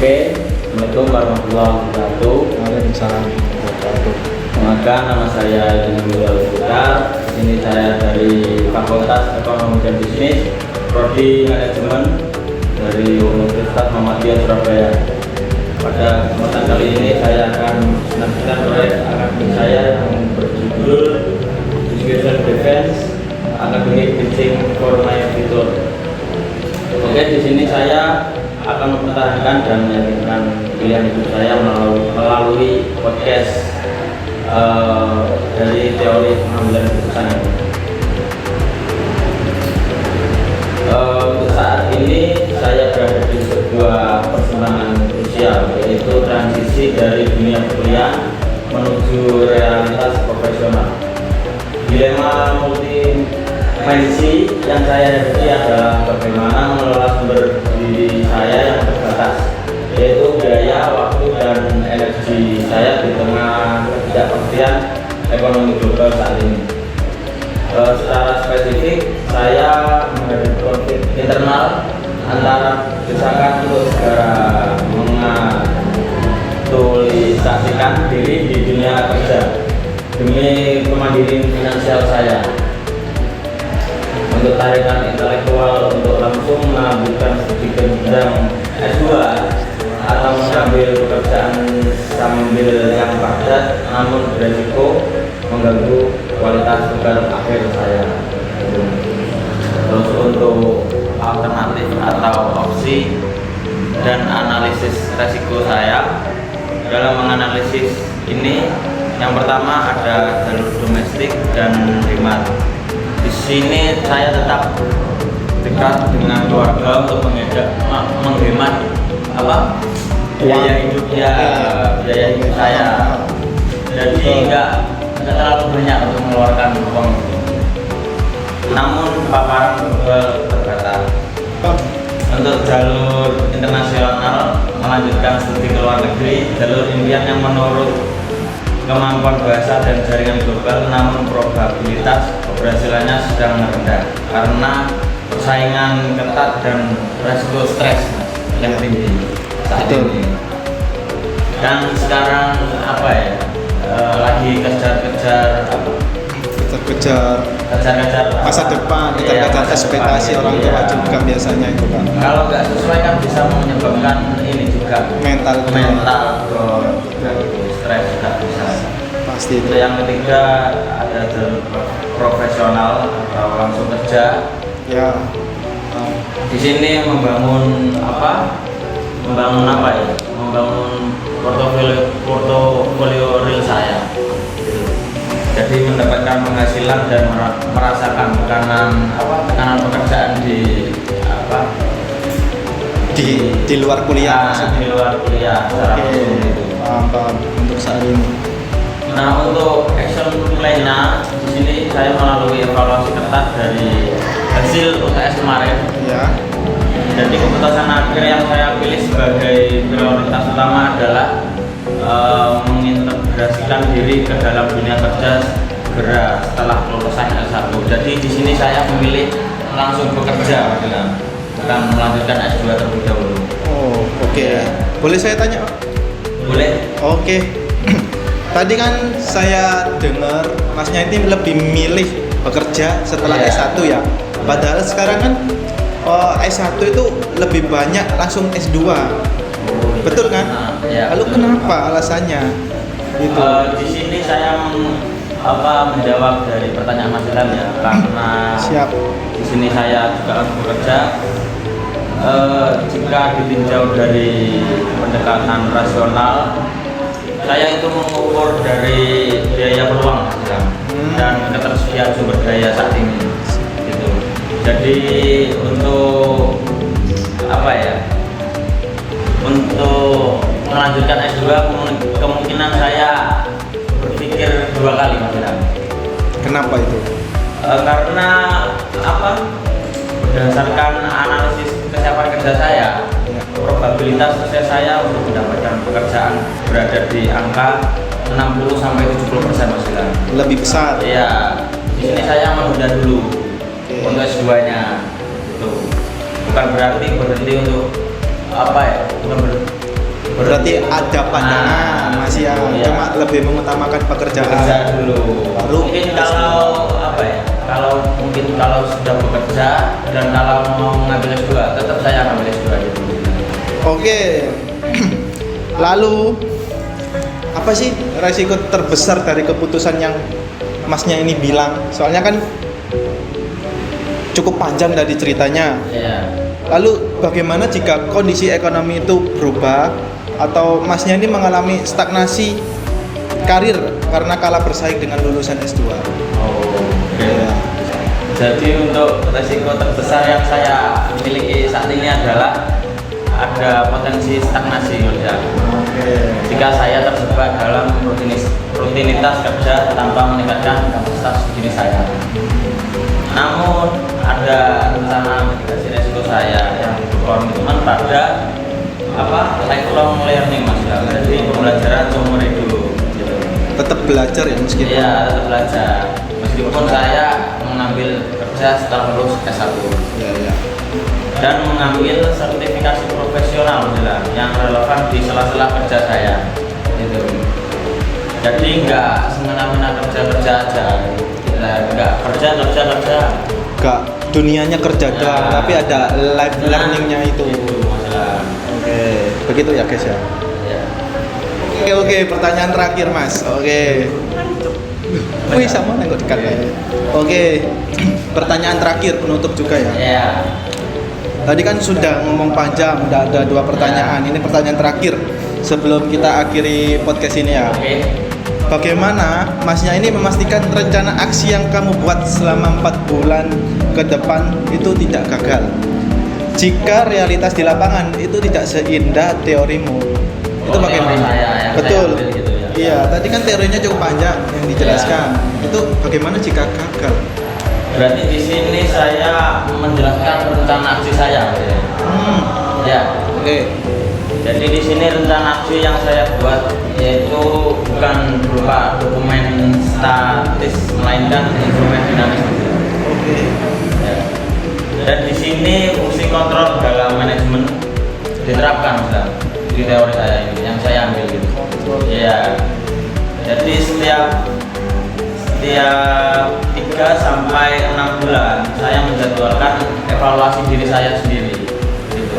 Oke, Assalamualaikum warahmatullahi wabarakatuh. Waalaikumsalam warahmatullahi wabarakatuh. Maka nama saya Yunus Putar. Ini saya dari Fakultas Ekonomi dan Bisnis, Prodi Manajemen dari Universitas Muhammadiyah Surabaya. Pada kesempatan kali ini saya akan melanjutkan proyek akademik saya yang berjudul Education Defense Academic Teaching for My Future. Oke, di sini saya akan mempertahankan dan meyakinkan pilihan hidup saya melalui podcast dari teori pengambilan keputusan ini. Untuk saat ini saya berada di sebuah persimpangan krusial, yaitu transisi dari dunia kuliah menuju realitas profesional. Dilema multidimensi yang saya hadapi adalah bagaimana mengelola sumber diri saya yang terbatas, yaitu biaya, waktu, dan energi saya di tengah ketidakpastian ekonomi global saat ini. Secara spesifik, saya menghadapi konflik internal antara desakan untuk segera mengaktualisasikan diri di dunia kerja demi kemandirian finansial saya, untuk tarikan intelektual untuk langsung melanjutkan studi jenjang S2 atau mengambil pekerjaan sambil yang padat namun beresiko mengganggu kualitas tugas akhir saya. Terus untuk alternatif atau opsi dan analisis resiko saya dalam menganalisis ini, yang pertama ada jalur domestik dan hemat. Di sini saya tetap dekat dengan keluarga untuk menghemat biaya hidup saya. Jadi nggak terlalu banyak untuk mengeluarkan uang. Namun paparan global terbatas. Untuk jalur internasional, melanjutkan studi ke luar negeri, jalur impian yang menurut kemampuan bahasa dan jaringan global, namun probabilitas keberhasilannya sedang rendah karena persaingan ketat dan resiko stres yang tinggi saat ini. Dan sekarang lagi kejar-kejar masa depan, kejar-kejar ekspektasi orang tua juga biasanya itu kan. Kalau nggak sesuai kan bisa menyebabkan ini juga mental stres juga bisa. Pasti itu. Yang ketiga ada jalur profesional atau langsung kerja. Ya. Di sini membangun portofolio real saya. Jadi mendapatkan penghasilan dan merasakan tekanan pekerjaan di luar kuliah. Di luar kuliah. Oke. Paham untuk saat ini. Nah, untuk action plan-nya di sini saya melalui evaluasi ketat dari hasil UTS kemarin. Ya. Jadi keputusan akhir yang saya pilih sebagai prioritas utama adalah mengintegrasikan diri ke dalam dunia kerja segera setelah kelulusan S1. Jadi di sini saya memilih langsung bekerja, bukan melanjutkan S2 terlebih dahulu. Oh, oke. Ya. Boleh saya tanya, Pak? Boleh. Oke. Tadi kan saya dengar Masnya ini lebih milih bekerja setelah S1 ya. Padahal sekarang kan S1 itu lebih banyak langsung S2. Betul kan? Ya, lalu betul. kenapa alasannya? Gitu. Di sini saya menjawab dari pertanyaan Mas Ilham ya, karena Siap. di sini saya juga harus bekerja. Jika ditinjau dari pendekatan rasional, saya itu mengukur dari biaya peluang dan ketersediaan sumber daya saat ini. Gitu. Jadi untuk untuk melanjutkan S2 kemungkinan saya berpikir 2 kali, Mas Ilham. Kenapa itu? Karena berdasarkan analisis kesiapan kerja saya, probabilitas sukses saya untuk mendapatkan pekerjaan berada di angka 60-70%, Mas Ilham. Lebih besar. Iya, di sini saya menunda dulu untuk S2-nya. Itu bukan berarti berhenti untuk Berarti ada pandangan masih ya, iya. cuma lebih mengutamakan pekerjaan. Bekerja dulu. Baru Mungkin S2. kalau apa ya? Kalau sudah bekerja dan kalau mau ngambil S2, tetap saya ngambil S2 gitu. Oke. Lalu apa sih resiko terbesar dari keputusan yang masnya ini bilang? Soalnya kan cukup panjang dari ceritanya. Iya. Lalu bagaimana jika kondisi ekonomi itu berubah atau masnya ini mengalami stagnasi karir karena kalah bersaing dengan lulusan S2? Oh, oke. Ya. Jadi untuk resiko terbesar yang saya miliki saat ini adalah ada potensi stagnasi, Mas ya. Oke. Jika saya terjebak dalam rutinitas kerja tanpa meningkatkan kapasitas diri saya. Namun ada rencana mitigasi resiko saya yang berkomitmen pada lifelong learning, Mas ya. Jadi pembelajaran seumur hidup. Gitu. Tetap belajar ya meskipun. Iya, tetap belajar. Meskipun saya mengambil kerja setelah lulus S1. Iya, iya. Dan mengambil sertifikasi profesional yang relevan di sela-sela kerja saya gitu. Jadi nggak semena-mena kerja aja, nggak kerja. Gak dunianya kerja doang, tapi ada life learningnya itu. Masalah. Oke, begitu ya guys ya. Ya. Oke, pertanyaan terakhir Mas. Oke. Wih, sama nengok dekat ya. Oke, pertanyaan terakhir penutup juga ya. Ya. Tadi kan sudah ngomong panjang, udah ada 2 pertanyaan. Ini pertanyaan terakhir sebelum kita akhiri podcast ini ya. Oke. Bagaimana masnya ini memastikan rencana aksi yang kamu buat selama 4 bulan ke depan itu tidak gagal? Jika realitas di lapangan itu tidak seindah teorimu, itu bagaimana? Teori saya yang Betul. saya ambil gitu ya. Iya, tadi kan teorinya cukup panjang yang dijelaskan. Itu bagaimana jika gagal? Berarti di sini saya menjelaskan rencana aksi saya. Ya. Oke. Jadi di sini rencana aksi yang saya buat yaitu bukan berupa dokumen statis melainkan instrumen dinamis. Oke. Ya. Dan di sini fungsi kontrol dalam manajemen diterapkan di teori saya ini yang saya ambil gitu. Ya. Jadi setiap 3 sampai 6 bulan saya menjadwalkan evaluasi diri saya sendiri gitu.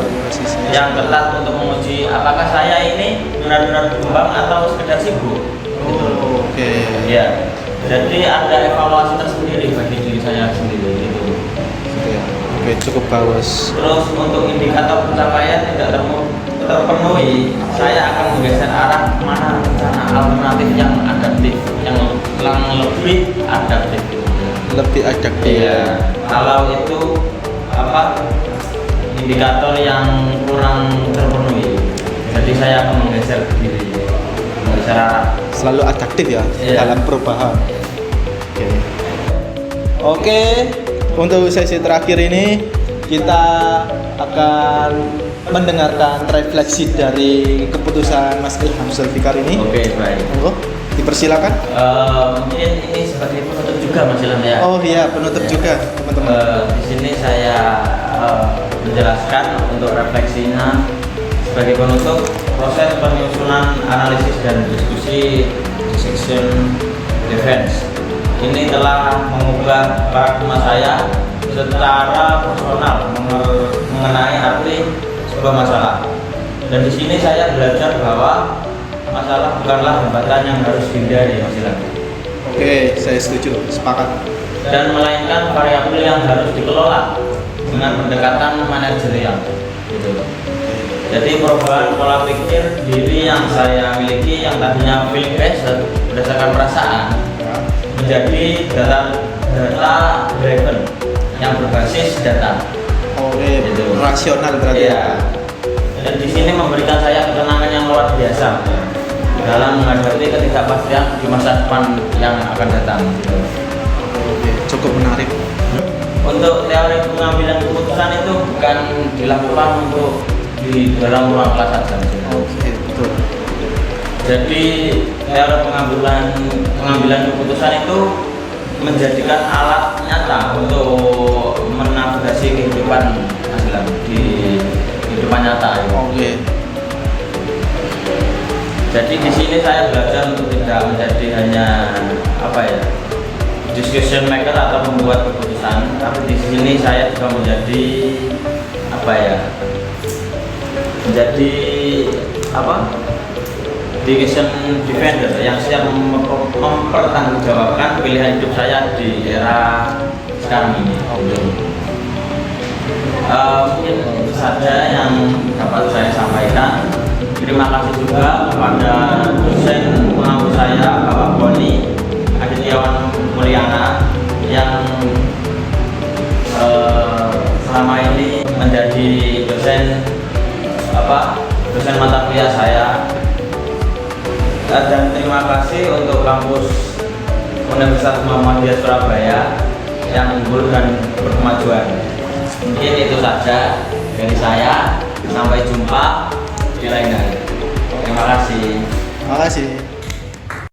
Yang ketat untuk menguji apakah saya ini benar-benar berkembang atau sekedar sibuk gitu. Oke. Ya. Jadi ada evaluasi tersendiri bagi diri saya sendiri gitu. Oke, cukup bagus. Terus untuk indikator pencapaian tidak terpenuhi, saya akan menggeser arah mana rencana alternatif yang adaptif, yang lebih adaptif. Lebih adaptif. Iya. Kalau itu indikator yang kurang terpenuhi, jadi saya akan menggeser diri, menggeser arah. Selalu adaptif ya dalam perubahan. Oke, untuk sesi terakhir ini kita akan mendengarkan refleksi dari keputusan Mas Ilham Zulfikar ini. Oke, baik. Monggo, dipersilakan. Mungkin ini sebagai penutup juga, Mas Ilham ya. Oh iya, penutup juga teman-teman. Di sini saya menjelaskan untuk refleksinya sebagai penutup proses penyusunan analisis dan diskusi section defense ini telah mengubah paradigma saya secara personal mengenai arti sebuah masalah. Dan di sini saya belajar bahwa masalah bukanlah hambatan yang harus dihindari, Mas Ilham. Oke, saya setuju, sepakat. Dan melainkan variabel yang harus dikelola dengan pendekatan manajerial gitu. Jadi perubahan pola pikir diri yang saya miliki yang tadinya feeling based berdasarkan perasaan menjadi data driven yang berbasis data. Oke, Gitu. rasional berarti. Iya. Dan di sini memberikan saya ketenangan yang luar biasa dalam menghadapi ketidakpastian di masa depan yang akan datang. Gitu. Oke, cukup menarik. Untuk teori pengambilan keputusan itu bukan dilakukan untuk di dalam ruang kelas saja. Oke, betul. Jadi teori pengambilan keputusan itu menjadikan alat nyata untuk menavigasi kehidupan di kehidupan nyata. Oke. Jadi di sini saya belajar untuk tidak menjadi hanya apa ya, decision maker atau membuat keputusan, tapi di sini saya juga menjadi apa ya, menjadi apa, decision defender yang siap mempertanggungjawabkan pilihan hidup saya di era sekarang ini. Mungkin itu saja yang dapat saya sampaikan. Terima kasih juga kepada dosen pengampu saya, Bapak Boni Adityawan Mulyana, yang selama ini menjadi dosen mata kuliah saya. Dan terima kasih untuk kampus Universitas Muhammadiyah Surabaya yang unggul dan berkemajuan. Mungkin itu saja dari saya. Sampai jumpa di lain hari. Terima kasih. Terima kasih.